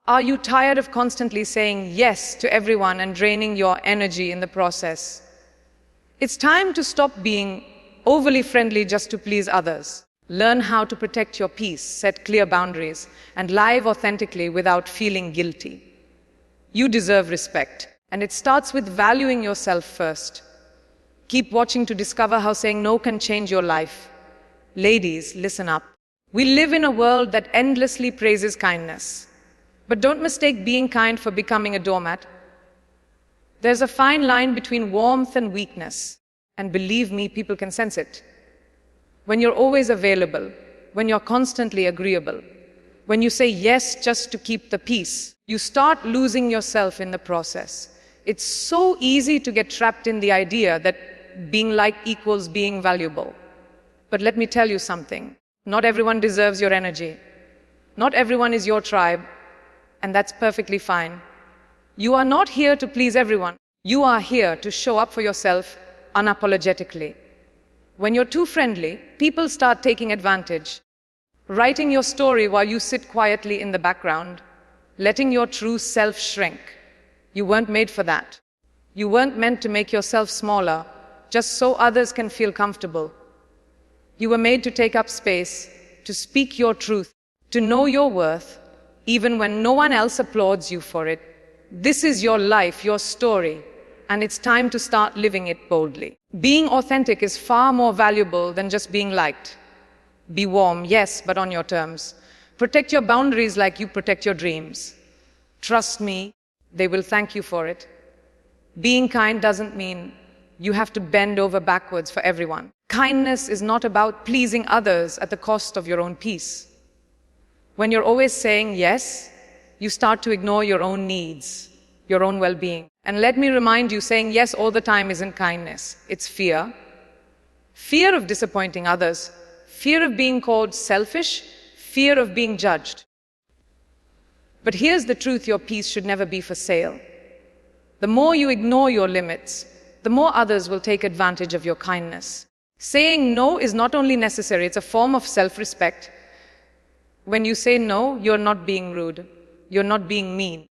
Are you tired of constantly saying yes to everyone and draining your energy in the process? It's time to stop being overly friendly just to please others. Learn how to protect your peace, set clear boundaries, and live authentically without feeling guilty. You deserve respect, and it starts with valuing yourself first. Keep watching to discover how saying no can change your life. Ladies, listen up. We live in a world that endlessly praises kindness. But don't mistake being kind for becoming a doormat. There's a fine line between warmth and weakness, and believe me, people can sense it. When you're always available, when you're constantly agreeable, when you say yes just to keep the peace, you start losing yourself in the process. It's so easy to get trapped in the idea that being liked equals being valuable. But let me tell you something. Not everyone deserves your energy. Not everyone is your tribe, and that's perfectly fine. You are not here to please everyone. You are here to show up for yourself unapologetically. When you're too friendly, people start taking advantage, writing your story while you sit quietly in the background, letting your true self shrink. You weren't made for that. You weren't meant to make yourself smaller just so others can feel comfortable. You were made to take up space, to speak your truth, to know your worth, even when no one else applauds you for it. This is your life, your story, and it's time to start living it boldly. Being authentic is far more valuable than just being liked. Be warm, yes, but on your terms. Protect your boundaries like you protect your dreams. Trust me, they will thank you for it. Being kind doesn't mean you have to bend over backwards for everyone. Kindness is not about pleasing others at the cost of your own peace. When you're always saying yes, you start to ignore your own needs, your own well-being. And let me remind you, saying yes all the time isn't kindness. It's fear. Fear of disappointing others. Fear of being called selfish. Fear of being judged. But here's the truth, your peace should never be for sale. The more you ignore your limits, the more others will take advantage of your kindness. Saying no is not only necessary, it's a form of self-respect. When you say no, you're not being rude. You're not being mean.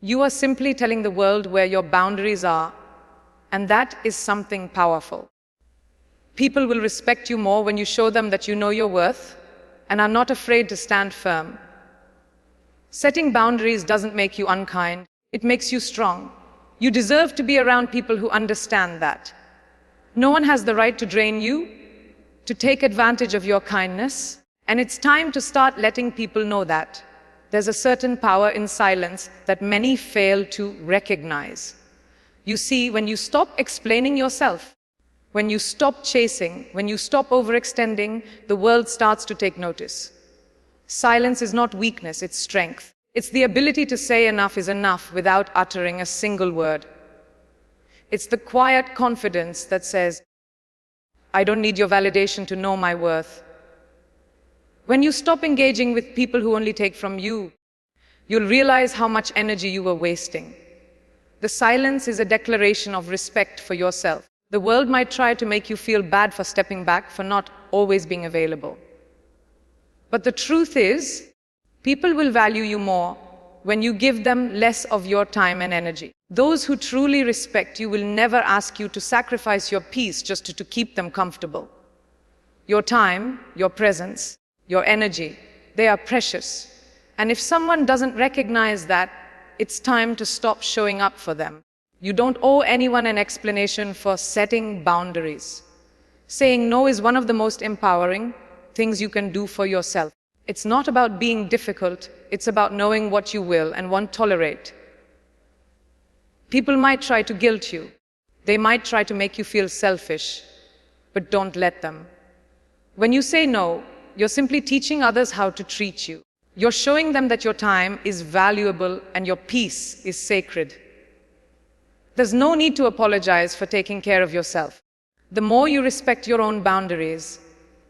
You are simply telling the world where your boundaries are, and that is something powerful. People will respect you more when you show them that you know your worth and are not afraid to stand firm. Setting boundaries doesn't make you unkind, it makes you strong. You deserve to be around people who understand that. No one has the right to drain you, to take advantage of your kindness, and it's time to start letting people know that. There's a certain power in silence that many fail to recognize. You see, when you stop explaining yourself, when you stop chasing, when you stop overextending, the world starts to take notice. Silence is not weakness, it's strength. It's the ability to say enough is enough without uttering a single word. It's the quiet confidence that says, I don't need your validation to know my worth. When you stop engaging with people who only take from you, you'll realize how much energy you were wasting. The silence is a declaration of respect for yourself. The world might try to make you feel bad for stepping back, for not always being available. But the truth is, people will value you more when you give them less of your time and energy. Those who truly respect you will never ask you to sacrifice your peace just to keep them comfortable. Your time, your presence, your energy, they are precious. And if someone doesn't recognize that, it's time to stop showing up for them. You don't owe anyone an explanation for setting boundaries. Saying no is one of the most empowering things you can do for yourself. It's not about being difficult, it's about knowing what you will and won't tolerate. People might try to guilt you. They might try to make you feel selfish, but don't let them. When you say no, you're simply teaching others how to treat you. You're showing them that your time is valuable and your peace is sacred. There's no need to apologize for taking care of yourself. The more you respect your own boundaries,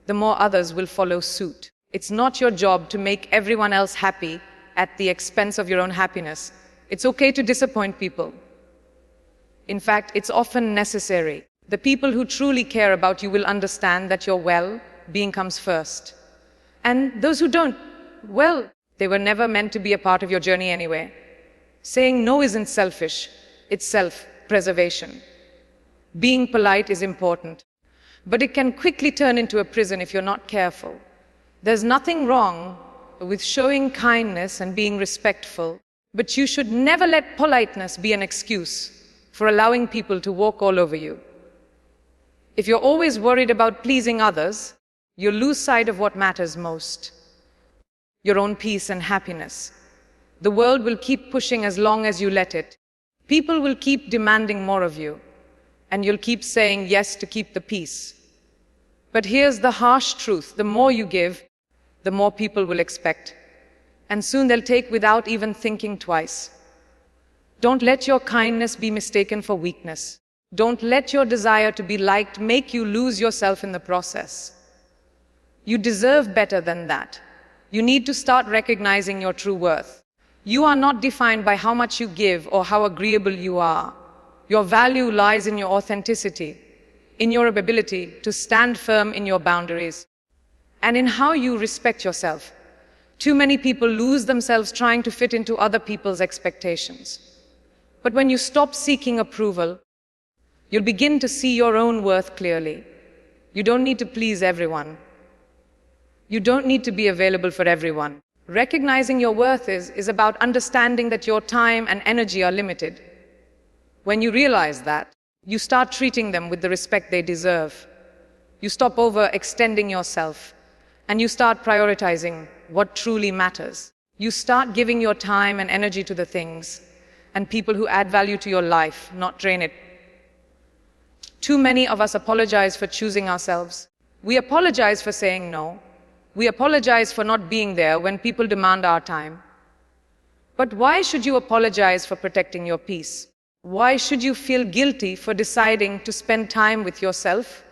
the more others will follow suit. It's not your job to make everyone else happy at the expense of your own happiness. It's okay to disappoint people. In fact, it's often necessary. The people who truly care about you will understand that your well-being comes first. And those who don't, well, They were never meant to be a part of your journey anyway. Saying no isn't selfish, it's self-preservation. Being polite is important, but it can quickly turn into a prison if you're not careful. There's nothing wrong with showing kindness and being respectful, but you should never let politeness be an excuse for allowing people to walk all over you. If you're always worried about pleasing others, you'll lose sight of what matters most: your own peace and happiness. The world will keep pushing as long as you let it. People will keep demanding more of you, and you'll keep saying yes to keep the peace. But here's the harsh truth: the more you give, the more people will expect. And soon they'll take without even thinking twice. Don't let your kindness be mistaken for weakness. Don't let your desire to be liked make you lose yourself in the process. You deserve better than that. You need to start recognizing your true worth. You are not defined by how much you give or how agreeable you are. Your value lies in your authenticity, in your ability to stand firm in your boundaries, and in how you respect yourself. Too many people lose themselves trying to fit into other people's expectations. But when you stop seeking approval, you'll begin to see your own worth clearly. You don't need to please everyone. You don't need to be available for everyone. Recognizing your worth is about understanding that your time and energy are limited. When you realize that, you start treating them with the respect they deserve. You stop overextending yourself, and you start prioritizing what truly matters. You start giving your time and energy to the things and people who add value to your life, not drain it. Too many of us apologize for choosing ourselves. We apologize for saying no. We apologize for not being there when people demand our time. But why should you apologize for protecting your peace? Why should you feel guilty for deciding to spend time with yourself,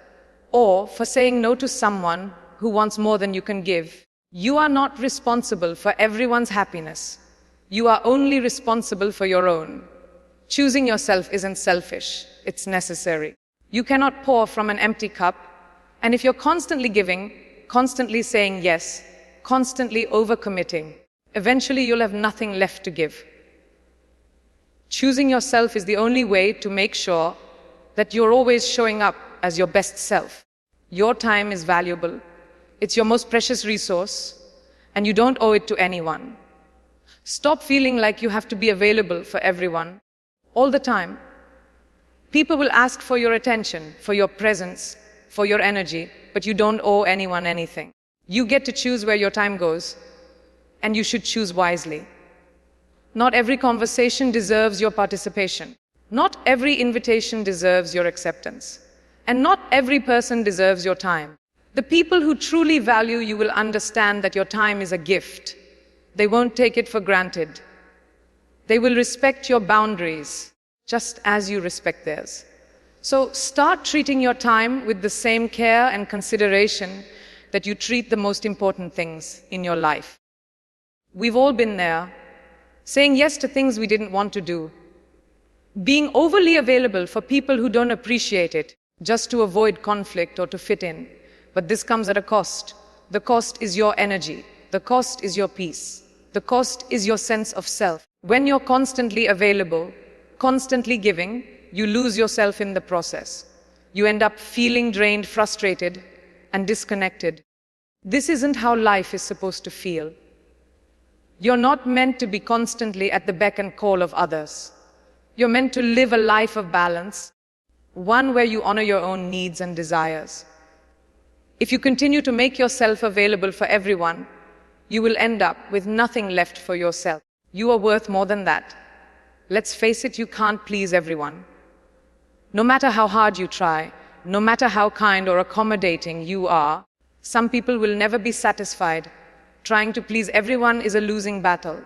or for saying no to someone who wants more than you can give? You are not responsible for everyone's happiness. You are only responsible for your own. Choosing yourself isn't selfish, it's necessary. You cannot pour from an empty cup, and if you're constantly giving, constantly saying yes, constantly overcommitting, eventually you'll have nothing left to give. Choosing yourself is the only way to make sure that you're always showing up as your best self. Your time is valuable. It's your most precious resource, and you don't owe it to anyone. Stop feeling like you have to be available for everyone all the time. People will ask for your attention, for your presence, for your energy, but you don't owe anyone anything. You get to choose where your time goes, and you should choose wisely. Not every conversation deserves your participation. Not every invitation deserves your acceptance. And not every person deserves your time. The people who truly value you will understand that your time is a gift. They won't take it for granted. They will respect your boundaries, just as you respect theirs. So start treating your time with the same care and consideration that you treat the most important things in your life. We've all been there, saying yes to things we didn't want to do, being overly available for people who don't appreciate it, just to avoid conflict or to fit in. But this comes at a cost. The cost is your energy. The cost is your peace. The cost is your sense of self. When you're constantly available, constantly giving, you lose yourself in the process. You end up feeling drained, frustrated, and disconnected. This isn't how life is supposed to feel. You're not meant to be constantly at the beck and call of others. You're meant to live a life of balance, one where you honor your own needs and desires. If you continue to make yourself available for everyone, you will end up with nothing left for yourself. You are worth more than that. Let's face it, you can't please everyone. No matter how hard you try, no matter how kind or accommodating you are, some people will never be satisfied. Trying to please everyone is a losing battle.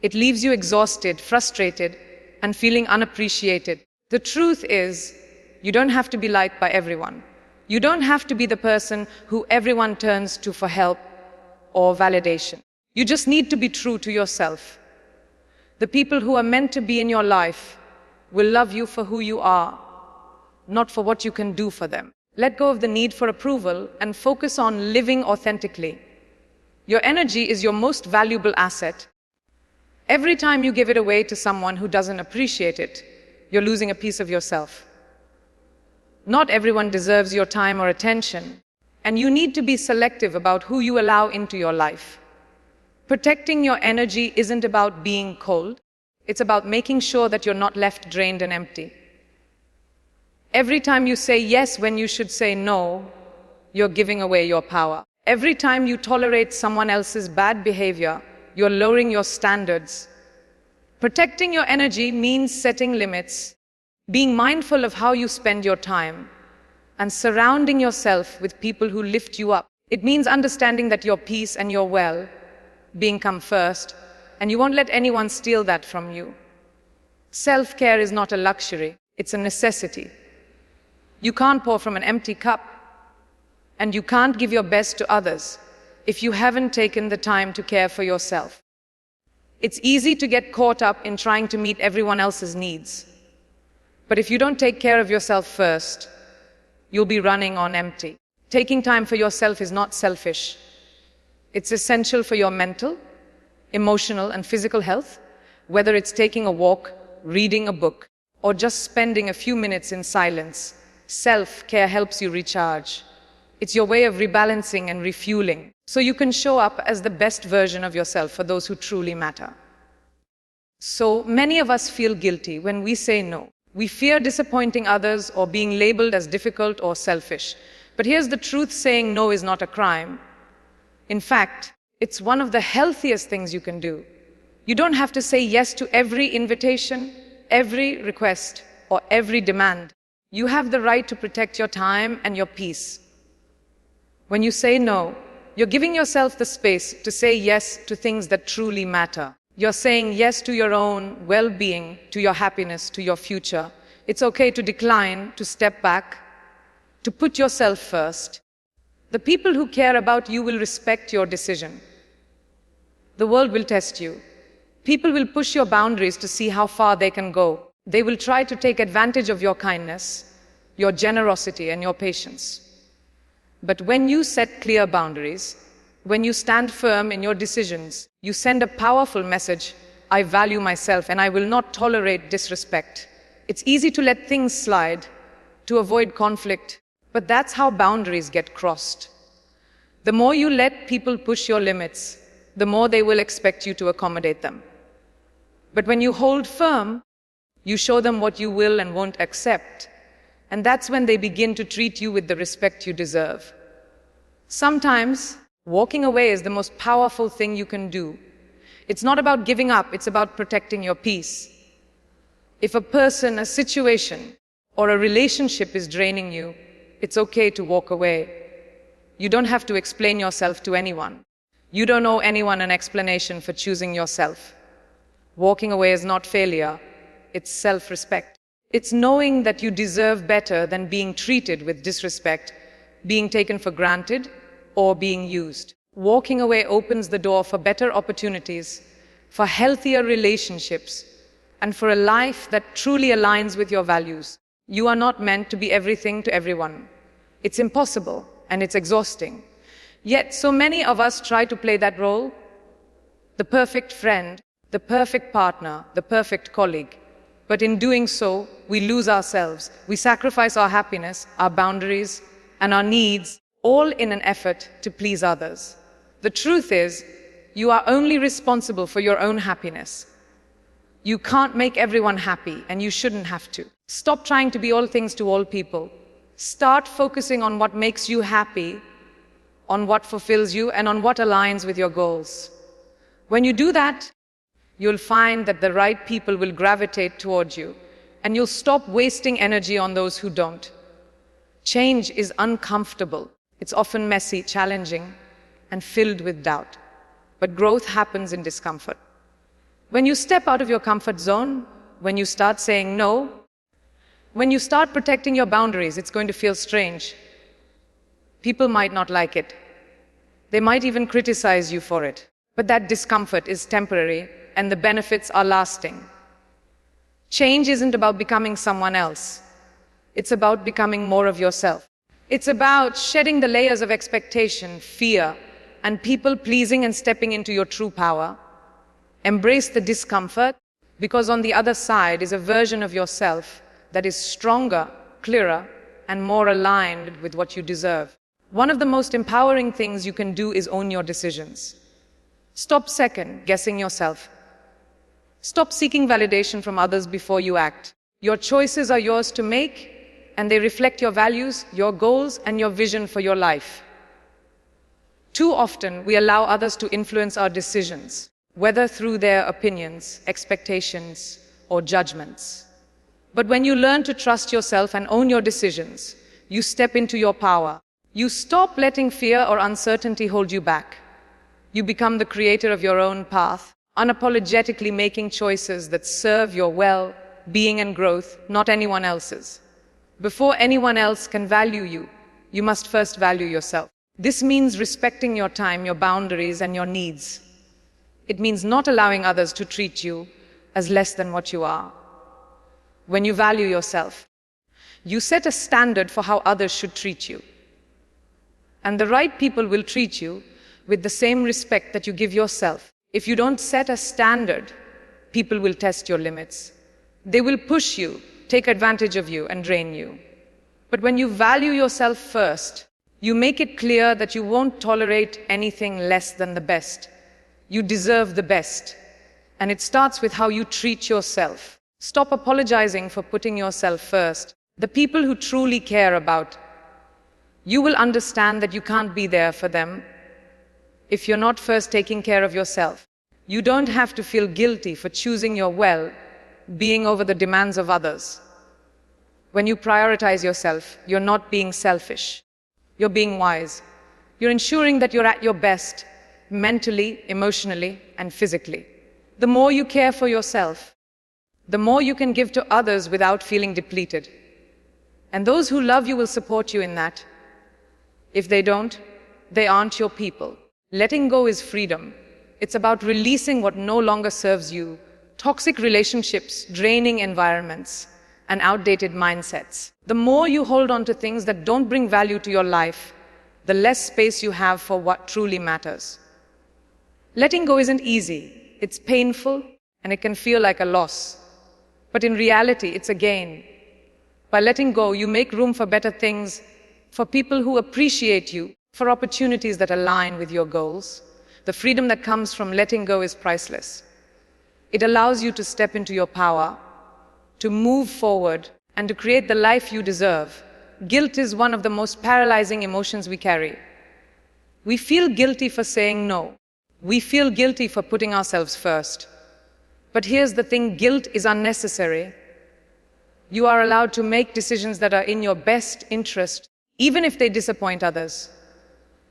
It leaves you exhausted, frustrated, and feeling unappreciated. The truth is, you don't have to be liked by everyone. You don't have to be the person who everyone turns to for help or validation. You just need to be true to yourself. The people who are meant to be in your life will love you for who you are, not for what you can do for them. Let go of the need for approval and focus on living authentically. Your energy is your most valuable asset. Every time you give it away to someone who doesn't appreciate it, you're losing a piece of yourself. Not everyone deserves your time or attention, and you need to be selective about who you allow into your life. Protecting your energy isn't about being cold. It's about making sure that you're not left drained and empty. Every time you say yes when you should say no, you're giving away your power. Every time you tolerate someone else's bad behavior, you're lowering your standards. Protecting your energy means setting limits, being mindful of how you spend your time, and surrounding yourself with people who lift you up. It means understanding that your peace and your well-being come first, and you won't let anyone steal that from you. Self-care is not a luxury, it's a necessity. You can't pour from an empty cup, and you can't give your best to others if you haven't taken the time to care for yourself. It's easy to get caught up in trying to meet everyone else's needs. But if you don't take care of yourself first, you'll be running on empty. Taking time for yourself is not selfish. It's essential for your mental, emotional, and physical health, whether it's taking a walk, reading a book, or just spending a few minutes in silence. Self-care helps you recharge. It's your way of rebalancing and refueling, so you can show up as the best version of yourself for those who truly matter. So many of us feel guilty when we say no. We fear disappointing others or being labeled as difficult or selfish. But here's the truth: saying no is not a crime. In fact, it's one of the healthiest things you can do. You don't have to say yes to every invitation, every request, or every demand. You have the right to protect your time and your peace. When you say no, you're giving yourself the space to say yes to things that truly matter. You're saying yes to your own well-being, to your happiness, to your future. It's okay to decline, to step back, to put yourself first. The people who care about you will respect your decision. The world will test you. People will push your boundaries to see how far they can go. They will try to take advantage of your kindness, your generosity, and your patience. But when you set clear boundaries, when you stand firm in your decisions, you send a powerful message: I value myself and I will not tolerate disrespect. It's easy to let things slide, to avoid conflict, but that's how boundaries get crossed. The more you let people push your limits, the more they will expect you to accommodate them. But when you hold firm, you show them what you will and won't accept, and that's when they begin to treat you with the respect you deserve. Sometimes, walking away is the most powerful thing you can do. It's not about giving up, it's about protecting your peace. If a person, a situation, or a relationship is draining you, it's okay to walk away. You don't have to explain yourself to anyone. You don't owe anyone an explanation for choosing yourself. Walking away is not failure, it's self-respect. It's knowing that you deserve better than being treated with disrespect, being taken for granted, or being used. Walking away opens the door for better opportunities, for healthier relationships, and for a life that truly aligns with your values. You are not meant to be everything to everyone. It's impossible, and it's exhausting. Yet, so many of us try to play that role: the perfect friend, the perfect partner, the perfect colleague. But in doing so, we lose ourselves. We sacrifice our happiness, our boundaries, and our needs, all in an effort to please others. The truth is, you are only responsible for your own happiness. You can't make everyone happy, and you shouldn't have to. Stop trying to be all things to all people. Start focusing on what makes you happy, on what fulfills you, and on what aligns with your goals. When you do that, you'll find that the right people will gravitate towards you, and you'll stop wasting energy on those who don't. Change is uncomfortable. It's often messy, challenging, and filled with doubt. But growth happens in discomfort. When you step out of your comfort zone, when you start saying no, when you start protecting your boundaries, it's going to feel strange. People might not like it. They might even criticize you for it. But that discomfort is temporary, and the benefits are lasting. Change isn't about becoming someone else. It's about becoming more of yourself. It's about shedding the layers of expectation, fear, and people pleasing and stepping into your true power. Embrace the discomfort, because on the other side is a version of yourself that is stronger, clearer, and more aligned with what you deserve. One of the most empowering things you can do is own your decisions. Stop second guessing yourself. Stop seeking validation from others before you act. Your choices are yours to make, and they reflect your values, your goals, and your vision for your life. Too often, we allow others to influence our decisions, whether through their opinions, expectations, or judgments. But when you learn to trust yourself and own your decisions, you step into your power. You stop letting fear or uncertainty hold you back. You become the creator of your own path, unapologetically making choices that serve your well-being and growth, not anyone else's. Before anyone else can value you, you must first value yourself. This means respecting your time, your boundaries, and your needs. It means not allowing others to treat you as less than what you are. When you value yourself, you set a standard for how others should treat you. And the right people will treat you with the same respect that you give yourself. If you don't set a standard, people will test your limits. They will push you, take advantage of you, and drain you. But when you value yourself first, you make it clear that you won't tolerate anything less than the best. You deserve the best. And it starts with how you treat yourself. Stop apologizing for putting yourself first. The people who truly care about you will understand that you can't be there for them if you're not first taking care of yourself. You don't have to feel guilty for choosing your well-being over the demands of others. When you prioritize yourself, you're not being selfish. You're being wise. You're ensuring that you're at your best, mentally, emotionally, and physically. The more you care for yourself, the more you can give to others without feeling depleted. And those who love you will support you in that. If they don't, they aren't your people. Letting go is freedom. It's about releasing what no longer serves you, toxic relationships, draining environments, and outdated mindsets. The more you hold on to things that don't bring value to your life, the less space you have for what truly matters. Letting go isn't easy. It's painful, and it can feel like a loss. But in reality, it's a gain. By letting go, you make room for better things, for people who appreciate you, for opportunities that align with your goals. The freedom that comes from letting go is priceless. It allows you to step into your power, to move forward, and to create the life you deserve. Guilt is one of the most paralyzing emotions we carry. We feel guilty for saying no. We feel guilty for putting ourselves first. But here's the thing, guilt is unnecessary. You are allowed to make decisions that are in your best interest, even if they disappoint others.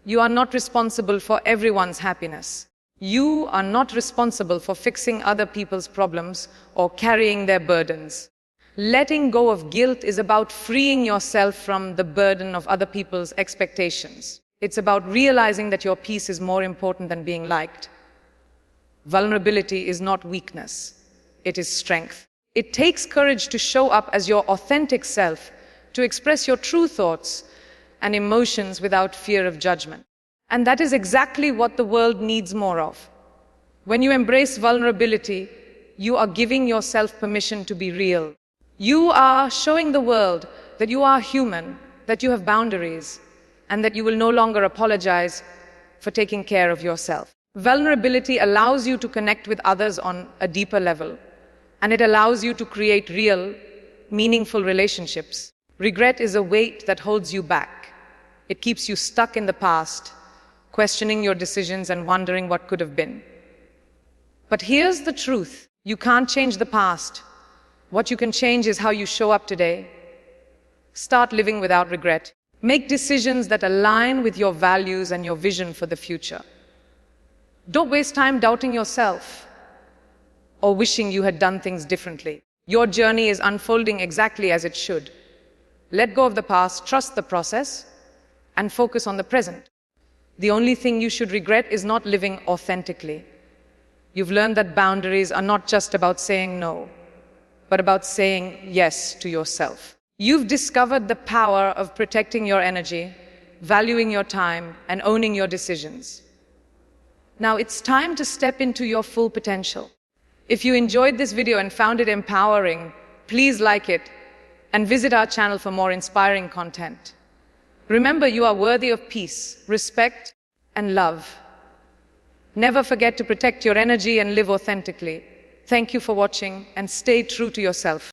You are not responsible for everyone's happiness. You are not responsible for fixing other people's problems or carrying their burdens. Letting go of guilt is about freeing yourself from the burden of other people's expectations. It's about realizing that your peace is more important than being liked. Vulnerability is not weakness. It is strength. It takes courage to show up as your authentic self, to express your true thoughts and emotions without fear of judgment. And that is exactly what the world needs more of. When you embrace vulnerability, you are giving yourself permission to be real. You are showing the world that you are human, that you have boundaries, and that you will no longer apologize for taking care of yourself. Vulnerability allows you to connect with others on a deeper level, and it allows you to create real, meaningful relationships. Regret is a weight that holds you back. It keeps you stuck in the past, questioning your decisions and wondering what could have been. But here's the truth. You can't change the past. What you can change is how you show up today. Start living without regret. Make decisions that align with your values and your vision for the future. Don't waste time doubting yourself or wishing you had done things differently. Your journey is unfolding exactly as it should. Let go of the past, trust the process, and focus on the present. The only thing you should regret is not living authentically. You've learned that boundaries are not just about saying no, but about saying yes to yourself. You've discovered the power of protecting your energy, valuing your time, and owning your decisions. Now it's time to step into your full potential. If you enjoyed this video and found it empowering, please like it and visit our channel for more inspiring content. Remember, you are worthy of peace, respect, and love. Never forget to protect your energy and live authentically. Thank you for watching and stay true to yourself.